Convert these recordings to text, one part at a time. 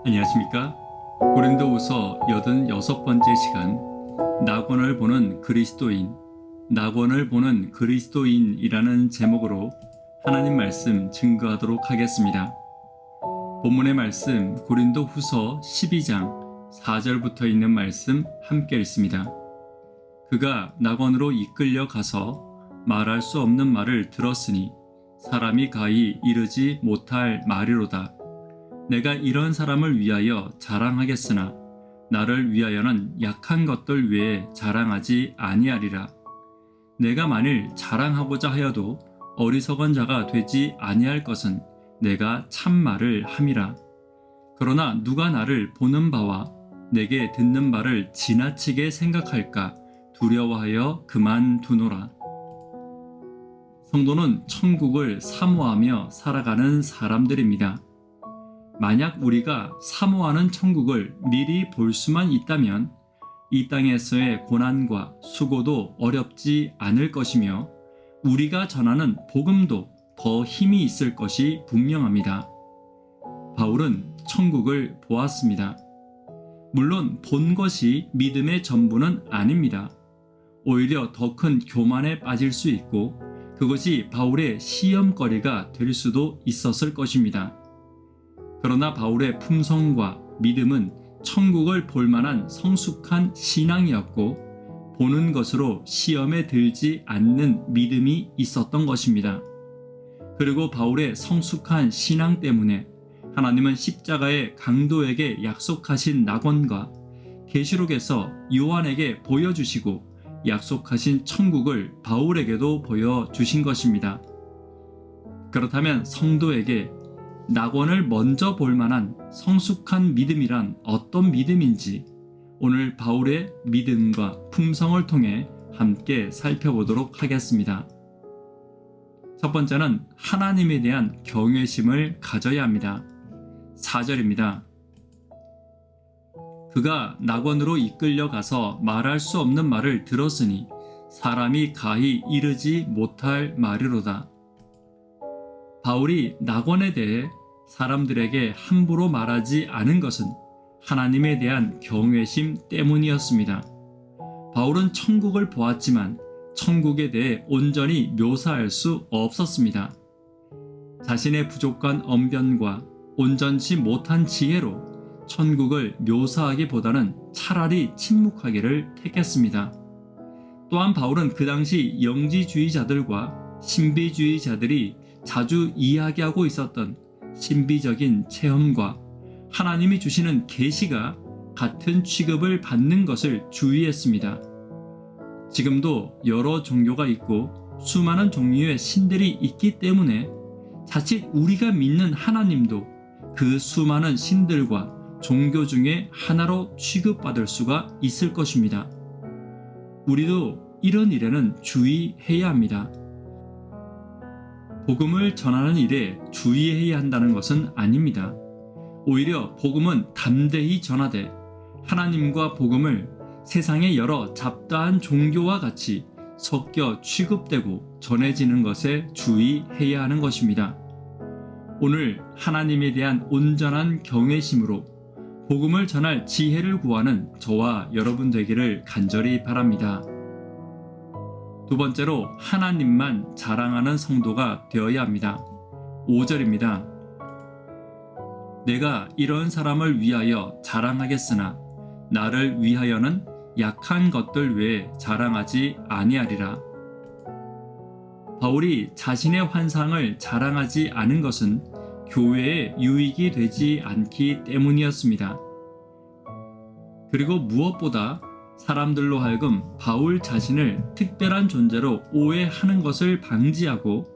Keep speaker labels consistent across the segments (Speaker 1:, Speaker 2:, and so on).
Speaker 1: 안녕하십니까? 고린도후서 86번째 시간, 낙원을 보는 그리스도인이라는 제목으로 하나님 말씀 증거하도록 하겠습니다. 본문의 말씀 고린도후서 12장 4절부터 있는 말씀 함께 읽습니다. 그가 낙원으로 이끌려 가서 말할 수 없는 말을 들었으니 사람이 가히 이르지 못할 말이로다. 내가 이런 사람을 위하여 자랑하겠으나 나를 위하여는 약한 것들 외에 자랑하지 아니하리라. 내가 만일 자랑하고자 하여도 어리석은 자가 되지 아니할 것은 내가 참말을 함이라. 그러나 누가 나를 보는 바와 내게 듣는 바를 지나치게 생각할까 두려워하여 그만두노라. 성도는 천국을 사모하며 살아가는 사람들입니다. 만약 우리가 사모하는 천국을 미리 볼 수만 있다면 이 땅에서의 고난과 수고도 어렵지 않을 것이며 우리가 전하는 복음도 더 힘이 있을 것이 분명합니다. 바울은 천국을 보았습니다. 물론 본 것이 믿음의 전부는 아닙니다. 오히려 더 큰 교만에 빠질 수 있고 그것이 바울의 시험거리가 될 수도 있었을 것입니다. 그러나 바울의 품성과 믿음은 천국을 볼 만한 성숙한 신앙이었고 보는 것으로 시험에 들지 않는 믿음이 있었던 것입니다. 그리고 바울의 성숙한 신앙 때문에 하나님은 십자가의 강도에게 약속하신 낙원과 계시록에서 요한에게 보여주시고 약속하신 천국을 바울에게도 보여주신 것입니다. 그렇다면 성도에게 낙원을 먼저 볼 만한 성숙한 믿음이란 어떤 믿음인지 오늘 바울의 믿음과 품성을 통해 함께 살펴보도록 하겠습니다. 첫 번째는 하나님에 대한 경외심을 가져야 합니다. 4절입니다. 그가 낙원으로 이끌려 가서 말할 수 없는 말을 들었으니 사람이 가히 이르지 못할 말이로다. 바울이 낙원에 대해 사람들에게 함부로 말하지 않은 것은 하나님에 대한 경외심 때문이었습니다. 바울은 천국을 보았지만 천국에 대해 온전히 묘사할 수 없었습니다. 자신의 부족한 언변과 온전치 못한 지혜로 천국을 묘사하기보다는 차라리 침묵하기를 택했습니다. 또한 바울은 그 당시 영지주의자들과 신비주의자들이 자주 이야기하고 있었던 신비적인 체험과 하나님이 주시는 계시가 같은 취급을 받는 것을 주의했습니다. 지금도 여러 종교가 있고 수많은 종류의 신들이 있기 때문에 자칫 우리가 믿는 하나님도 그 수많은 신들과 종교 중에 하나로 취급받을 수가 있을 것입니다. 우리도 이런 일에는 주의해야 합니다. 복음을 전하는 일에 주의해야 한다는 것은 아닙니다. 오히려 복음은 담대히 전하되 하나님과 복음을 세상의 여러 잡다한 종교와 같이 섞여 취급되고 전해지는 것에 주의해야 하는 것입니다. 오늘 하나님에 대한 온전한 경외심으로 복음을 전할 지혜를 구하는 저와 여러분 되기를 간절히 바랍니다. 두 번째로 하나님만 자랑하는 성도가 되어야 합니다. 5절입니다. 내가 이런 사람을 위하여 자랑하겠으나 나를 위하여는 약한 것들 외에 자랑하지 아니하리라. 바울이 자신의 환상을 자랑하지 않은 것은 교회에 유익이 되지 않기 때문이었습니다. 그리고 무엇보다 사람들로 하여금 바울 자신을 특별한 존재로 오해하는 것을 방지하고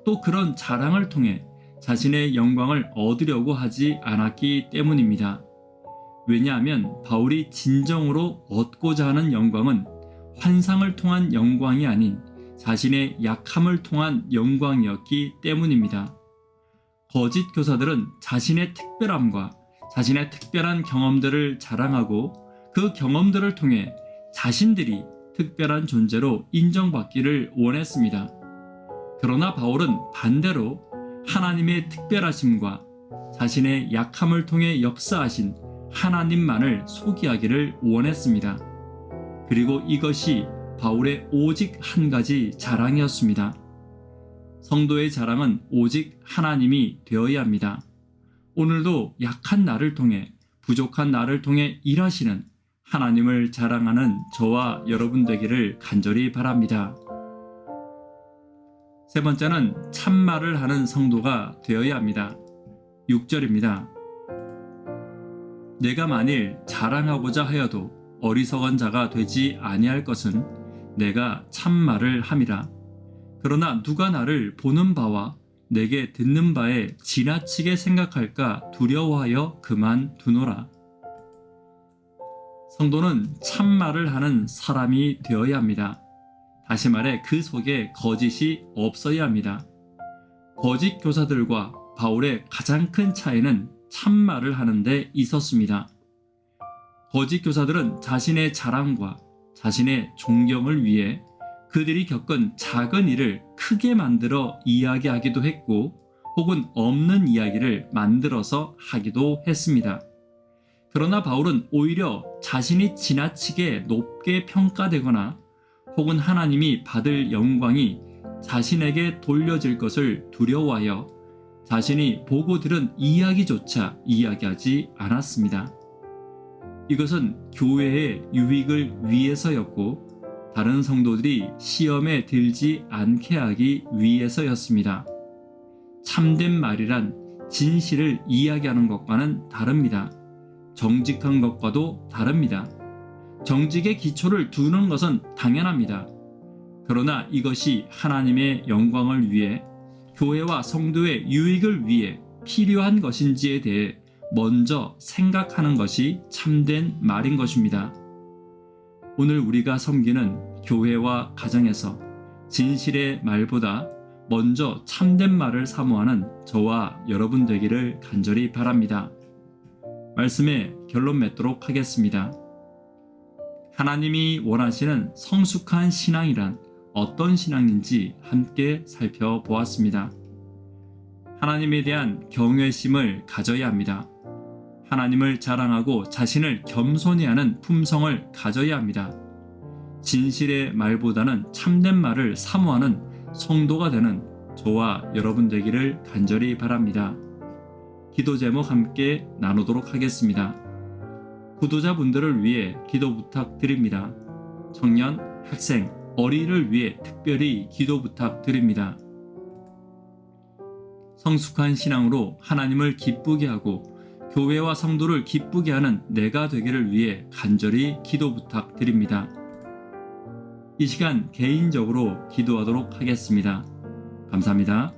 Speaker 1: 또 그런 자랑을 통해 자신의 영광을 얻으려고 하지 않았기 때문입니다. 왜냐하면 바울이 진정으로 얻고자 하는 영광은 환상을 통한 영광이 아닌 자신의 약함을 통한 영광이었기 때문입니다. 거짓 교사들은 자신의 특별함과 자신의 특별한 경험들을 자랑하고 그 경험들을 통해 자신들이 특별한 존재로 인정받기를 원했습니다. 그러나 바울은 반대로 하나님의 특별하심과 자신의 약함을 통해 역사하신 하나님만을 소개하기를 원했습니다. 그리고 이것이 바울의 오직 한 가지 자랑이었습니다. 성도의 자랑은 오직 하나님이 되어야 합니다. 오늘도 약한 나를 통해, 부족한 나를 통해 일하시는 하나님을 자랑하는 저와 여러분 되기를 간절히 바랍니다. 세 번째는 참말을 하는 성도가 되어야 합니다. 6절입니다. 내가 만일 자랑하고자 하여도 어리석은 자가 되지 아니할 것은 내가 참말을 함이라. 그러나 누가 나를 보는 바와 내게 듣는 바에 지나치게 생각할까 두려워하여 그만두노라. 성도는 참말을 하는 사람이 되어야 합니다. 다시 말해 그 속에 거짓이 없어야 합니다. 거짓 교사들과 바울의 가장 큰 차이는 참말을 하는 데 있었습니다. 거짓 교사들은 자신의 자랑과 자신의 존경을 위해 그들이 겪은 작은 일을 크게 만들어 이야기하기도 했고, 혹은 없는 이야기를 만들어서 하기도 했습니다. 그러나 바울은 오히려 자신이 지나치게 높게 평가되거나 혹은 하나님이 받을 영광이 자신에게 돌려질 것을 두려워하여 자신이 보고 들은 이야기조차 이야기하지 않았습니다. 이것은 교회의 유익을 위해서였고 다른 성도들이 시험에 들지 않게 하기 위해서였습니다. 참된 말이란 진실을 이야기하는 것과는 다릅니다. 정직한 것과도 다릅니다. 정직의 기초를 두는 것은 당연합니다. 그러나 이것이 하나님의 영광을 위해, 교회와 성도의 유익을 위해 필요한 것인지에 대해 먼저 생각하는 것이 참된 말인 것입니다. 오늘 우리가 섬기는 교회와 가정에서 진실의 말보다 먼저 참된 말을 사모하는 저와 여러분 되기를 간절히 바랍니다. 말씀에 결론 맺도록 하겠습니다. 하나님이 원하시는 성숙한 신앙이란 어떤 신앙인지 함께 살펴보았습니다. 하나님에 대한 경외심을 가져야 합니다. 하나님을 자랑하고 자신을 겸손히 하는 품성을 가져야 합니다. 진실의 말보다는 참된 말을 사모하는 성도가 되는 저와 여러분 되기를 간절히 바랍니다. 기도 제목 함께 나누도록 하겠습니다. 구도자분들을 위해 기도 부탁드립니다. 청년, 학생, 어린이를 위해 특별히 기도 부탁드립니다. 성숙한 신앙으로 하나님을 기쁘게 하고 교회와 성도를 기쁘게 하는 내가 되기를 위해 간절히 기도 부탁드립니다. 이 시간 개인적으로 기도하도록 하겠습니다. 감사합니다.